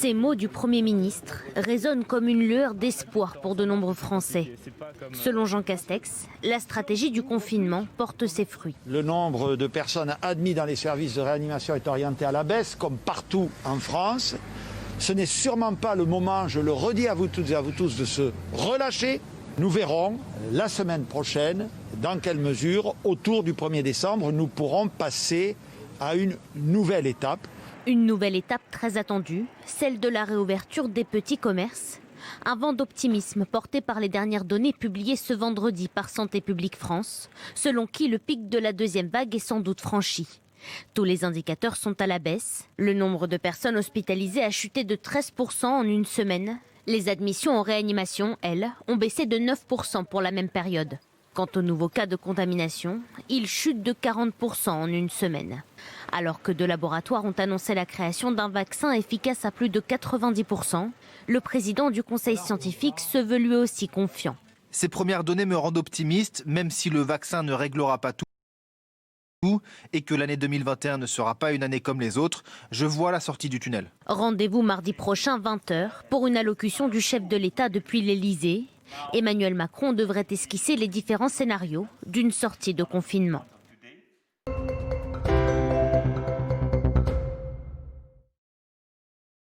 Ces mots du Premier ministre résonnent comme une lueur d'espoir pour de nombreux Français. Selon Jean Castex, la stratégie du confinement porte ses fruits. Le nombre de personnes admises dans les services de réanimation est orienté à la baisse, comme partout en France. Ce n'est sûrement pas le moment, je le redis à vous toutes et à vous tous, de se relâcher. Nous verrons la semaine prochaine dans quelle mesure, autour du 1er décembre, nous pourrons passer à une nouvelle étape. Une nouvelle étape très attendue, celle de la réouverture des petits commerces. Un vent d'optimisme porté par les dernières données publiées ce vendredi par Santé publique France, selon qui le pic de la deuxième vague est sans doute franchi. Tous les indicateurs sont à la baisse. Le nombre de personnes hospitalisées a chuté de 13% en une semaine. Les admissions en réanimation, elles, ont baissé de 9% pour la même période. Quant aux nouveaux cas de contamination, ils chutent de 40% en une semaine. Alors que deux laboratoires ont annoncé la création d'un vaccin efficace à plus de 90%, le président du conseil scientifique se veut lui aussi confiant. Ces premières données me rendent optimiste, même si le vaccin ne réglera pas tout et que l'année 2021 ne sera pas une année comme les autres, je vois la sortie du tunnel. Rendez-vous mardi prochain 20h pour une allocution du chef de l'État depuis l'Elysée. Emmanuel Macron devrait esquisser les différents scénarios d'une sortie de confinement.